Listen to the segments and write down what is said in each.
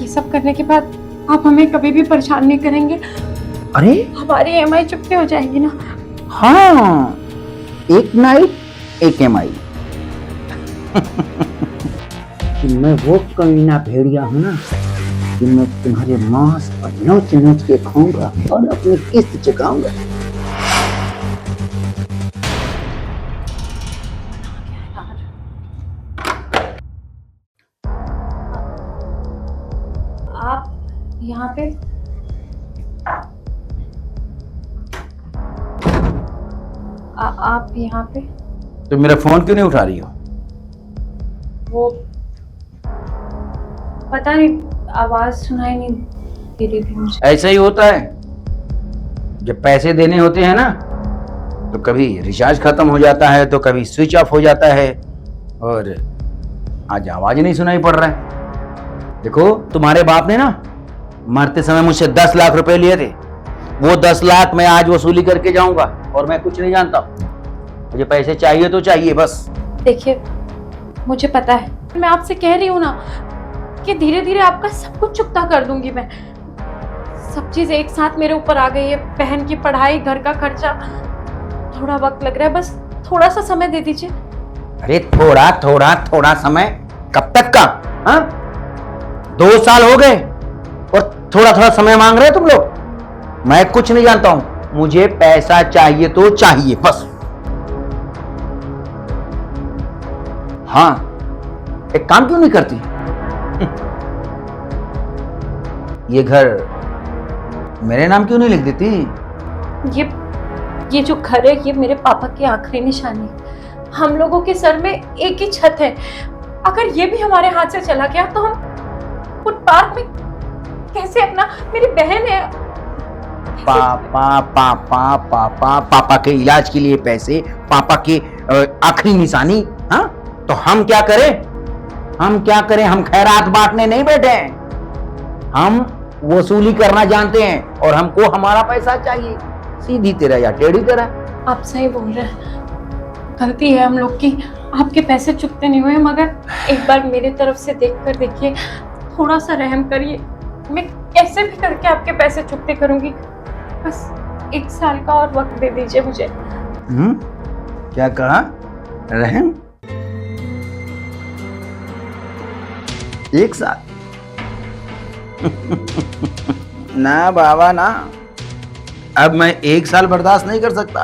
ये सब करने के बाद आप हमें कभी भी परेशान नहीं करेंगे? अरे हमारी ईएमआई चुकती हो जाएगी ना? हाँ, एक नाइट एक EMI। कि मैं वो कमीना भेड़िया हूँ ना कि मैं तुम्हारे मांस पर नोच नोच के खाऊंगा और अपनी किस्त चुकाऊंगा। आप यहाँ पे? आप यहाँ पे? तो मेरा फोन क्यों नहीं उठा रही हो? वो पता नहीं, आवाज सुनाई नहीं दे रही थी मुझे। ऐसा ही होता है, जब पैसे देने होते हैं ना तो कभी रिचार्ज खत्म हो जाता है तो कभी स्विच ऑफ हो जाता है, और आज आवाज नहीं सुनाई पड़ रहा है। देखो, तुम्हारे बाप ने ना मरते समय मुझसे 10 लाख रुपए लिए थे। वो 10 लाख मैं आज वसूली करके जाऊंगा, और मैं कुछ नहीं जानता। मुझे पैसे चाहिए तो चाहिए बस। देखिए, मुझे पता है, मैं आपसे कह रही हूँ ना कि धीरे धीरे आपका सब कुछ चुकता कर दूंगी मैं। सब चीज एक साथ मेरे ऊपर आ गई है, बहन की पढ़ाई, घर का खर्चा। थोड़ा वक्त लग रहा है, बस थोड़ा सा समय दे दीजिए। अरे थोड़ा थोड़ा थोड़ा समय कब तक का? हाँ, 2 साल हो गए और थोड़ा थोड़ा समय मांग रहे हो तुम लोग। मैं कुछ नहीं जानता हूं, मुझे पैसा चाहिए तो चाहिए बस। हाँ, एक काम क्यों नहीं करती? ये घर मेरे नाम क्यों नहीं लिख देती? ये जो घर है, ये मेरे पापा की आखिरी निशानी है। हम लोगों के सर में एक ही छत है। अगर ये भी हमारे हाथ से चला गया तो हम फुटपाथ में कैसे अपना, मेरी बहन है। पापा पापा पापा पापा के इलाज के लिए पैसे, पापा की आखिरी निशानी। हाँ, तो हम क्या करें? हम क्या करें? हम खैरात बांटने नहीं बैठे हैं, हम वसूली करना जानते हैं, और हमको हमारा पैसा चाहिए। सीधी तेरा या टेढ़ी तेरा। आप सही बोल रहे हैं, गलती है हम लोग की। आपके पैसे चुकते नहीं हुए, मगर एक बार मेरी तरफ से देखकर देखिए, थोड़ा सा रहम करिए। मैं कैसे भी करके आपके पैसे चुकते करूंगी, बस 1 साल का और वक्त दे दीजिए मुझे। क्या कहा? रहम? 1 साल? ना बाबा ना, अब मैं 1 साल बर्दाश्त नहीं कर सकता।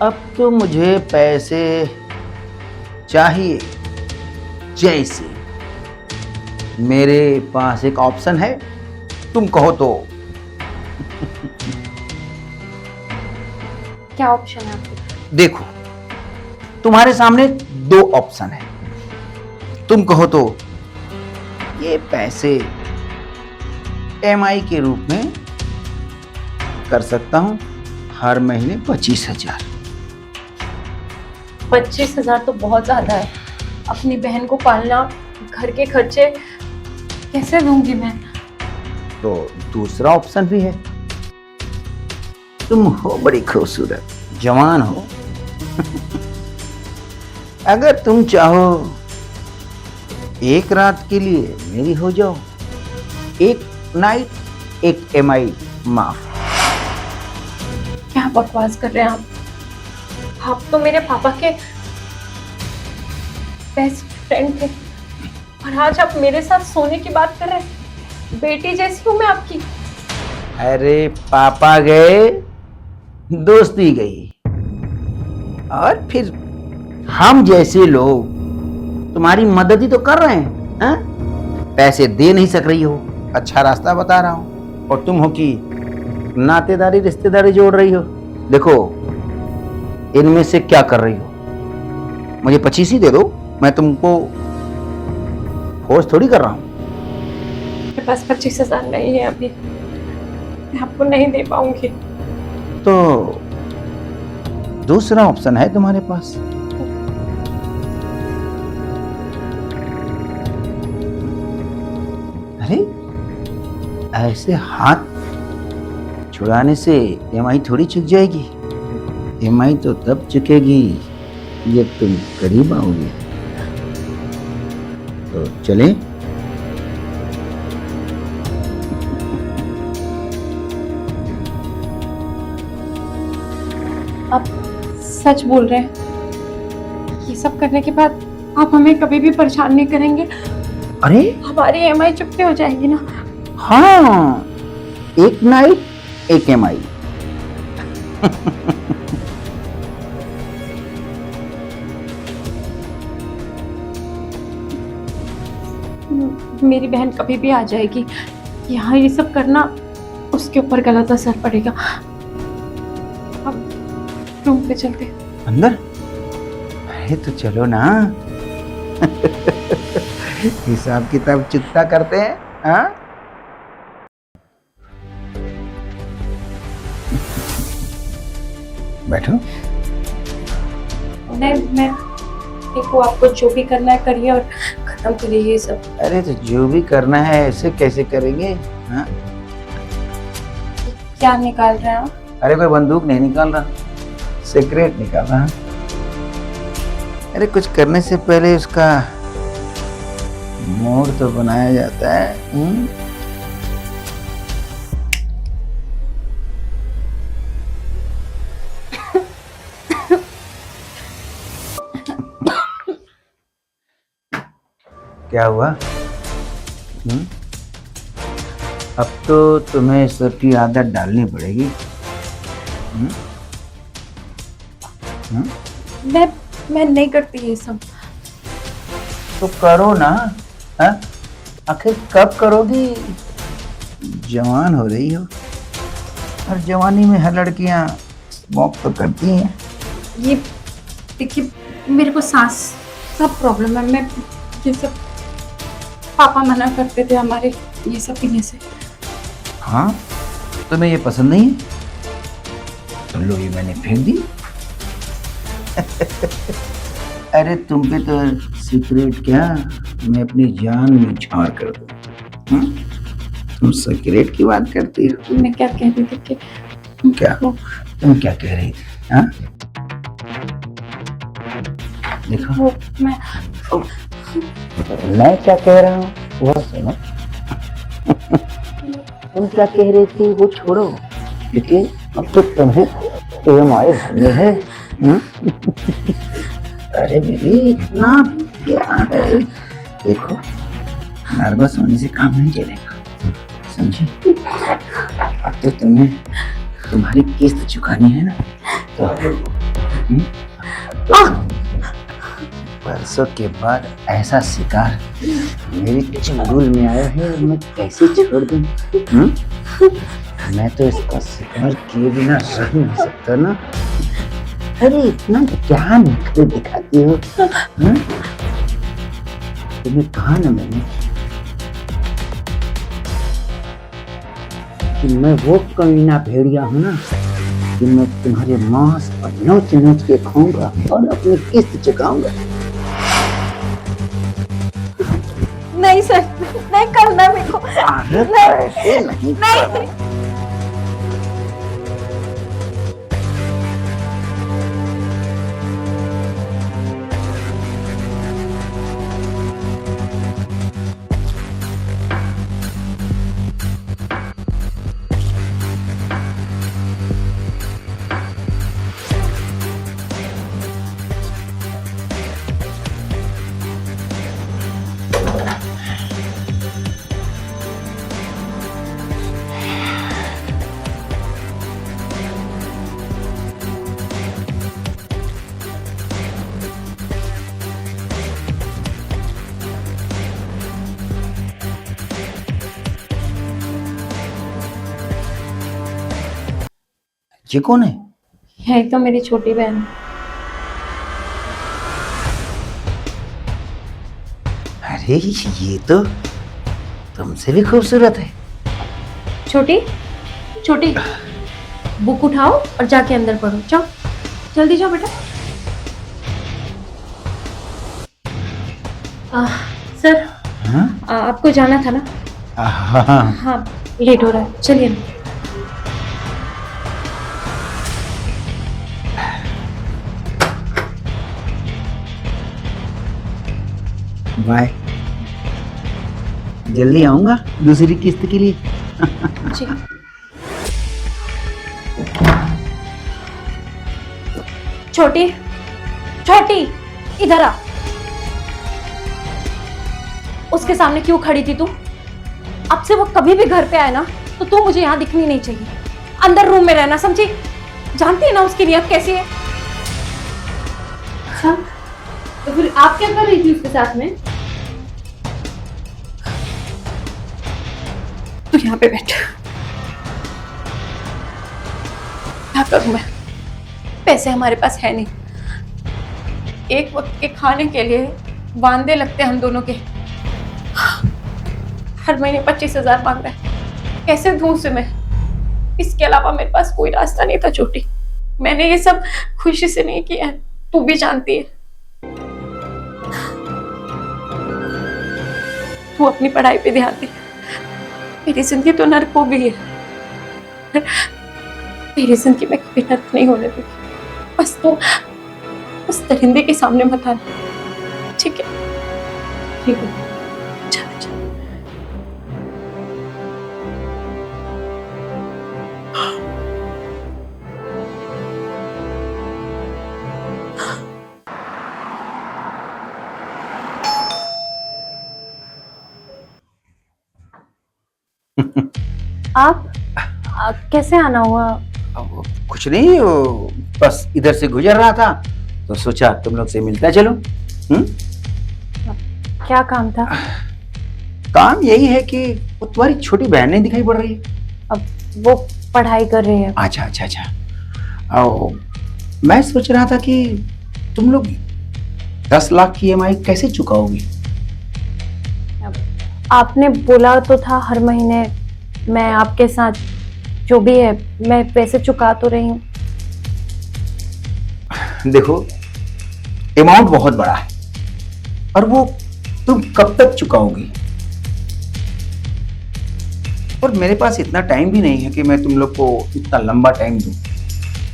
अब तो मुझे पैसे चाहिए। जैसे मेरे पास एक ऑप्शन है, तुम कहो तो। क्या ऑप्शन है आपके? देखो, तुम्हारे सामने 2 ऑप्शन है। तुम कहो तो ये पैसे EMI के रूप में कर सकता हूं, हर महीने 25,000। 25,000 तो बहुत ज्यादा है। अपनी बहन को पालना, घर के खर्चे कैसे दूंगी मैं? तो दूसरा ऑप्शन भी है। तुम हो बड़ी खूबसूरत, जवान हो। अगर तुम चाहो, एक रात के लिए मेरी हो जाओ। एक नाइट एक EMI माफ। क्या बकवास कर रहे हैं आप? आप तो मेरे पापा के बेस्ट फ्रेंड थे, और आज आप मेरे साथ सोने की बात कर रहे हैं। बेटी जैसी हूँ मैं आपकी। अरे पापा गए, दोस्ती गई, और फिर हम जैसे लोग तुम्हारी मदद ही तो कर रहे हैं। हा? पैसे दे नहीं सक रही हो, अच्छा रास्ता बता रहा हूं, और तुम हो कि नातेदारी रिश्तेदारी जोड़ रही हो। देखो, इनमें से क्या कर रही हो? मुझे 25 ही दे दो, मैं तुमको फोर्स थोड़ी कर रहा हूं। मेरे पास 25,000 नहीं है अभी, मैं आपको नहीं दे पाऊंगी। तो दूसरा ऑप्शन है तुम्हारे पास। अरे ऐसे हाथ छुड़ाने से EMI थोड़ी चुक जाएगी। EMI तो तब चुकेगी जब तुम करीब आओगे। तो चलें? सच बोल रहे हैं? ये सब करने के बाद आप हमें कभी भी परेशान नहीं करेंगे? अरे हमारी EMI चुकती हो जाएगी ना? हाँ, एक नाइट एक EMI। मेरी बहन कभी भी आ जाएगी, यहाँ ये सब करना उसके ऊपर गलत असर पड़ेगा। अब रूम पे चलते हैं। अंदर? अरे तो चलो ना। हिसाब किताब चुकता करते हैं। हाँ, बैठो। नहीं, मैं देखो, आपको जो भी करना है करिए और खत्म करिए ये सब। अरे तो जो भी करना है ऐसे कैसे करेंगे? हाँ? क्या निकाल रहे हैं आप? अरे कोई बंदूक नहीं निकाल रहा, सिगरेट निकाल रहा। अरे कुछ करने से पहले उसका मूड तो बनाया जाता है। क्या हुआ? अब तो तुम्हें सबकी आदत डालनी पड़ेगी। मैं नहीं करती ये सब। तो करो ना। हाँ? आखिर कब करोगी? जवान हो रही हो और जवानी में हर लड़कियां स्मोक तो करती हैं। ये देखिए, मेरे को सांस सब प्रॉब्लम है। मैं ये सब, पापा मना करते थे हमारे ये सब पीने से। हाँ, तुम्हें ये पसंद नहीं है? तो लो, ये मैंने फेंक दी। अरे तुम पे तो सिगरेट क्या, मैं अपनी जान में झाड़ कर दूं। तुम सिगरेट की बात करती हो? मैं क्या कह रही थी कि क्या? तुम क्या कह रही थी? हाँ? देखो, वो मैं क्या कह रहा हूँ वो सुनो। तुम क्या कह रही थी वो छोड़ो, क्योंकि अब तो तुम्हें EMI भरनी है। अरे बेबी, इतना क्या है? देखो, नर्वस होने से काम नहीं चलेगा, समझी? अब तो तुम्हें तुम्हारी किस्त चुकानी है ना, तो परसों के बाद ऐसा शिकार मेरी चंगुल में आया है और मैं कैसे छोड़ दूं? मैं तो इसका शिकार किए बिना रह नहीं सकता ना। अरे इतना क्या नखरे दिखाती हो? तुम्हें कहा ना मैंने कि मैं वो कमीना भेड़िया हूँ ना, कि मैं तुम्हारे मांस पर नोच नोच के खाऊंगा और अपनी किस्त चुकाऊंगा। नहीं सर, नहीं करना मेरे को। ऐसे नहीं। ये कौन है? है तो मेरी छोटी बहन। अरे ये तो तुमसे भी खूबसूरत है। छोटी छोटी, बुक उठाओ और जाके अंदर पढ़ो। जाओ, जल्दी जाओ बेटा। सर, हाँ? आपको जाना था ना? हाँ। हाँ, लेट हो रहा है, चलिए ना। बाय, जल्दी आऊंगा दूसरी किस्त के लिए। जी। छोटी, छोटी, इधर आ। उसके सामने क्यों खड़ी थी तू? अब से वो कभी भी घर पे आए ना तो तू मुझे यहाँ दिखनी नहीं चाहिए। अंदर रूम में रहना, समझी? जानती है ना उसकी नियत कैसी है। अच्छा, तो फिर आप क्या कर रही थी उसके साथ में? तू यहाँ पे बैठ। क्या करूं मैं? पैसे हमारे पास है नहीं। एक वक्त के खाने के लिए वांदे लगते हम दोनों के। हर महीने 25,000 मांग रहा है। कैसे दूं उसे मैं? इसके अलावा मेरे पास कोई रास्ता नहीं था छोटी। मैंने ये सब खुशी से नहीं किया है, तू भी जानती है। तू अपनी पढ़ाई पे ध्यान दे। मेरी जिंदगी तो नर्क हो गई है। तेरी जिंदगी में कभी नर्क नहीं होने दूंगी। बस तू उस दरिंदे के सामने मत आना, ठीक है? ठीक है। चल चल। आप कैसे आना हुआ? अब कुछ नहीं, वो बस इधर से गुजर रहा था तो सोचा तुम लोग से मिलता चलो। क्या काम था? काम यही है कि वो तुम्हारी छोटी बहन नहीं दिखाई पड़ रही है। अब वो पढ़ाई कर रही है। अच्छा अच्छा अच्छा। आओ, मैं सोच रहा था कि तुम लोग 10 लाख की EMI कैसे चुकाओगी? आपने बोला तो था हर महीने मैं आपके साथ जो भी है मैं पैसे चुका तो रही हूँ। देखो, अमाउंट बहुत बड़ा है और वो तुम कब तक चुकाओगी? और मेरे पास इतना टाइम भी नहीं है कि मैं तुम लोग को इतना लंबा टाइम दूं।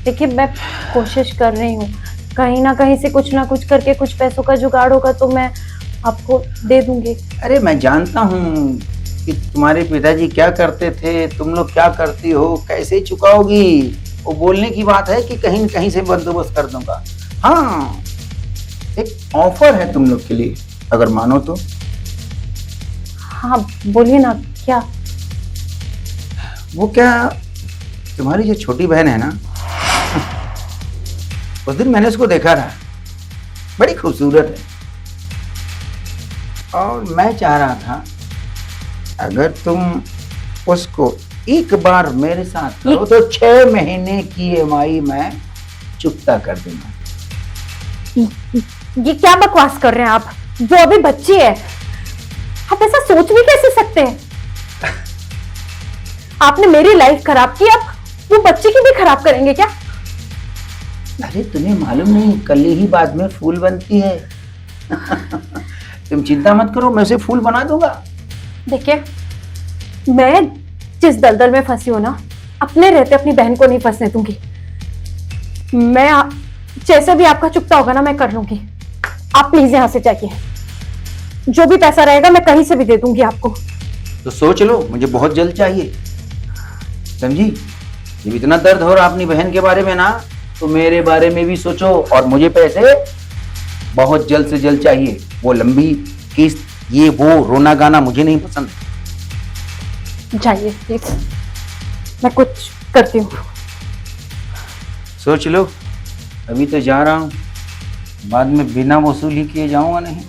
देखिए, मैं कोशिश कर रही हूँ, कहीं ना कहीं से कुछ ना कुछ करके कुछ पैसों का जुगाड़ होगा तो मैं आपको दे दूंगी। अरे मैं जानता हूँ कि तुम्हारे पिताजी क्या करते थे, तुम लोग क्या करती हो, कैसे चुकाओगी? वो बोलने की बात है कि कहीं न कहीं से बंदोबस्त कर दूंगा। हाँ, एक ऑफर है तुम लोग के लिए, अगर मानो तो। हाँ बोलिए ना, क्या? वो क्या, तुम्हारी जो छोटी बहन है ना, उस दिन मैंने उसको देखा था, बड़ी खूबसूरत है। और मैं चाह रहा था अगर तुम उसको एक बार मेरे साथ करो तो 6 महीने की EMI मैं चुकता कर दूंगा। ये क्या बकवास कर रहे हैं आप? वो अभी बच्ची है, आप ऐसा सोच भी कैसे सकते हैं? आपने मेरी लाइफ खराब की, अब वो बच्ची की भी खराब करेंगे क्या? अरे तुम्हें मालूम नहीं, कली ही बाद में फूल बनती है। तुम चिंता मत करो, मैं उसे फूल बना दूंगा। देखिए, मैं जिस दलदल में फंसी हूं ना, अपने रहते अपनी बहन को नहीं फंसने दूंगी। मैं जैसे भी आपका चुकता होगा ना मैं कर लूंगी। आप प्लीज यहां से जाइए, जो भी पैसा रहेगा मैं कहीं से भी दे दूंगी आपको। तो सोच लो, मुझे बहुत जल्द चाहिए, समझी? जब इतना दर्द हो रहा अपनी बहन के बारे में ना, तो मेरे बारे में भी सोचो। और मुझे पैसे बहुत जल्द से जल्द चाहिए। वो लंबी किस्त, ये वो रोना गाना मुझे नहीं पसंद। जाइए प्लीज, मैं कुछ करती हूँ। सोच लो, अभी तो जा रहा हूँ, बाद में बिना वसूली किए जाऊंगा नहीं।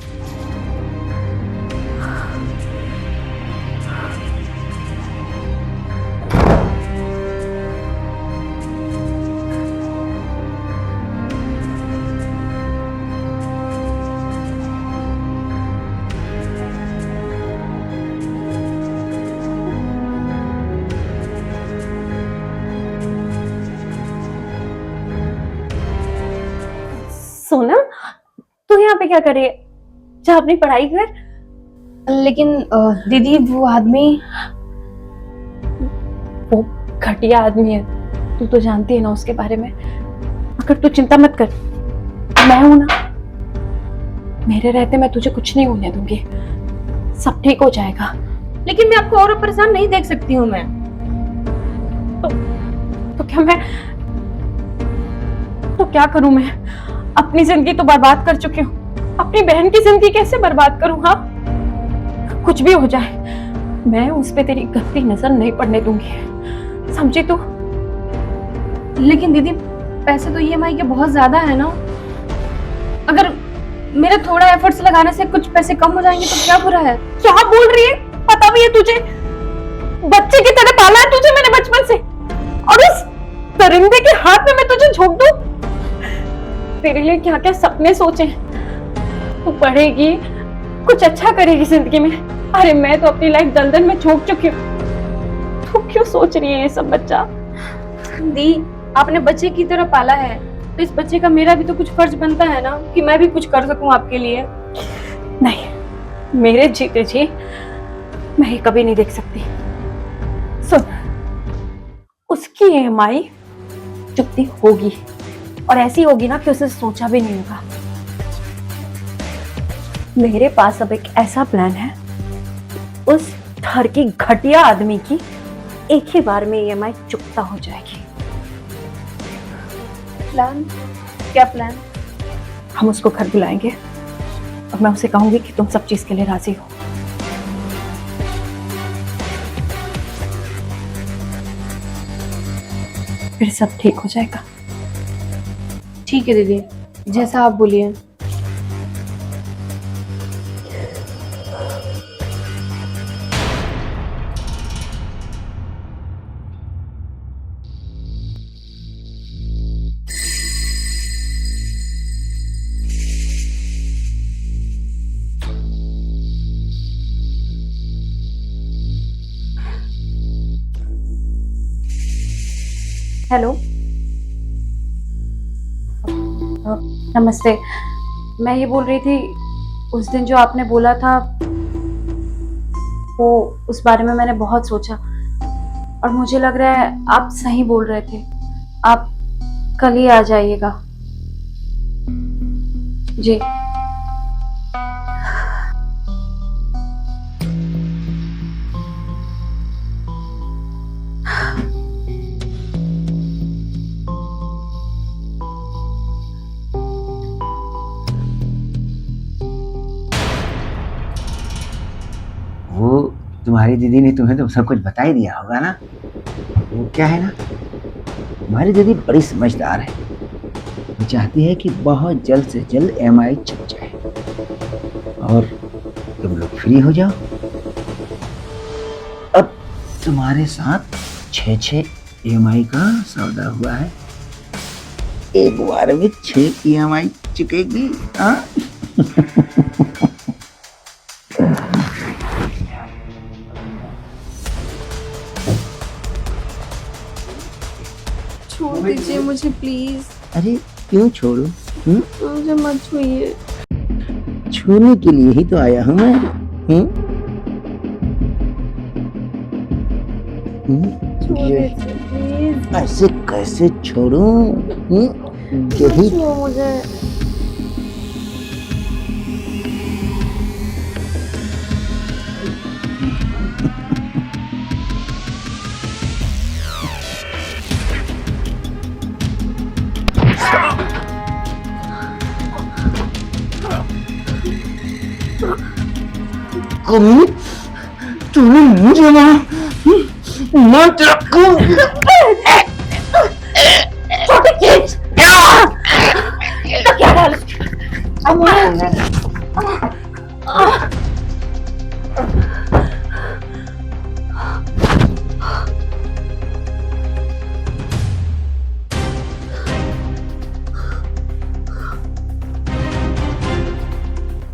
सोनम, तू यहाँ पे क्या कर रही है? जा अपनी पढ़ाई कर। लेकिन दीदी वो आदमी, वो घटिया आदमी है, तू तो जानती है ना उसके बारे में। मगर तू चिंता मत कर, मैं हूं ना, मेरे रहते मैं तुझे कुछ नहीं होने दूंगी, सब ठीक हो जाएगा। लेकिन मैं आपको और परेशान नहीं देख सकती हूँ मैं। तो क्या मैं तो क्या करूं मैं? अपनी जिंदगी तो बर्बाद कर चुकी हूँ, अपनी बहन की जिंदगी कैसे बर्बाद करूं? हाँ, कुछ भी हो जाए, मैं उस पे तेरी गंदी नजर नहीं पड़ने दूंगी, समझी तू? लेकिन दीदी पैसे तो ईएमआई के बहुत ज्यादा है ना। अगर मेरे थोड़ा एफर्ट्स लगाने से कुछ पैसे कम हो जाएंगे तो क्या बुरा है? क्या बोल रही है? पता भी है तुझे? बच्चे की तरह पाला है तुझे मैंने बचपन से, और उस परिंदे के हाथ में मैं तुझे झोंक दूं? तेरे लिए क्या क्या सपने सोचे, तू पढ़ेगी, कुछ अच्छा करेगी जिंदगी में। अरे मैं तो अपनी लाइफ दलदल में झोंक चुकी हूँ, तू क्यों सोच रही है ये सब? बच्चा दी, आपने बच्चे की तरह पाला है तो इस बच्चे का मेरा भी तो कुछ फर्ज बनता है ना कि मैं भी कुछ कर सकूं आपके लिए। नहीं, मेरे जीते जी मैं ये कभी नहीं देख सकती। सुन, उसकी ईएमआई चुकती होगी, और ऐसी होगी ना कि उसे सोचा भी नहीं होगा। मेरे पास अब एक ऐसा प्लान है, उस घर की घटिया आदमी की एक ही बार में ईएमआई चुकता हो जाएगी। प्लान? क्या प्लान? हम उसको घर बुलाएंगे और मैं उसे कहूंगी कि तुम सब चीज के लिए राजी हो। फिर सब ठीक हो जाएगा। ठीक है दीदी, जैसा आप बोलिए। हेलो, नमस्ते। मैं ये बोल रही थी, उस दिन जो आपने बोला था वो, उस बारे में मैंने बहुत सोचा और मुझे लग रहा है आप सही बोल रहे थे। आप कल ही आ जाइएगा। जी। वो तुम्हारी दीदी ने तुम्हें तो सब कुछ बता ही दिया होगा ना। वो क्या है ना, तुम्हारी दीदी बड़ी समझदार है। वो चाहती है कि बहुत जल्द से जल्द ईएमआई चुक जाए और तुम लोग फ्री हो जाओ। अब तुम्हारे साथ 6 ईएमआई का सौदा हुआ है, एक बार में 6 ईएमआई चुकेगी। हाँ छोड़ दीजिए मुझे प्लीज। अरे क्यों छोड़ू? मुझे मत छूइए। छूने के लिए ही तो आया हूं मैं। छोड़ ये दीजिए प्लीज। ऐसे कैसे छोड़ूं? यही छुओ मुझे। कभी तूने मुझे ना रखूं। छोटे किड्स, तो क्या हाल?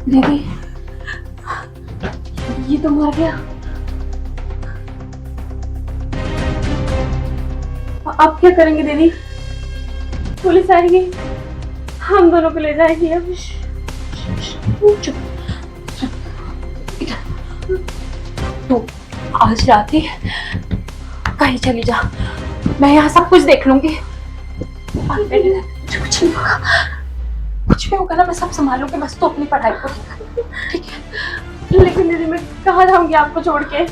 दीदी, ये तो मर गया। अब क्या करेंगे दीदी? पुलिस आएगी, हम दोनों को ले जाएगी। अब तू आज रात ही कहीं चली जा, मैं यहाँ सब कुछ देख लूंगी। और मेरे कुछ नहीं होगा, कुछ भी होगा ना मैं सब संभालूंगी, बस तू अपनी पढ़ाई को ठीक है? लेकिन दीदी मैं कहाँ जाऊंगी आपको छोड़ के?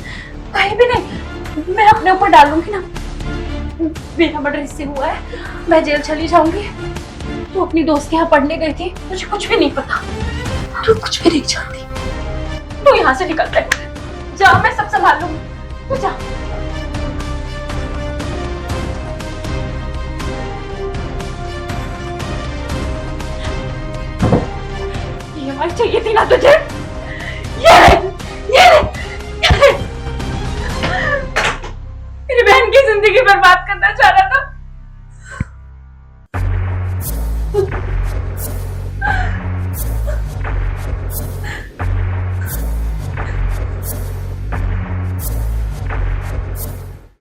कहीं भी नहीं, मैं अपने ऊपर डाल लूंगी ना। बिना मर्डर इससे हुआ है, मैं जेल चली जाऊंगी। तू अपनी दोस्त के यहाँ पढ़ने गई थी, मुझे कुछ भी नहीं पता। तू कुछ भी नहीं जानती। तू यहाँ से निकल रहे, जा, मैं सब संभाल लूंगी, तू जा। ये चाहिए थी ना तुझे?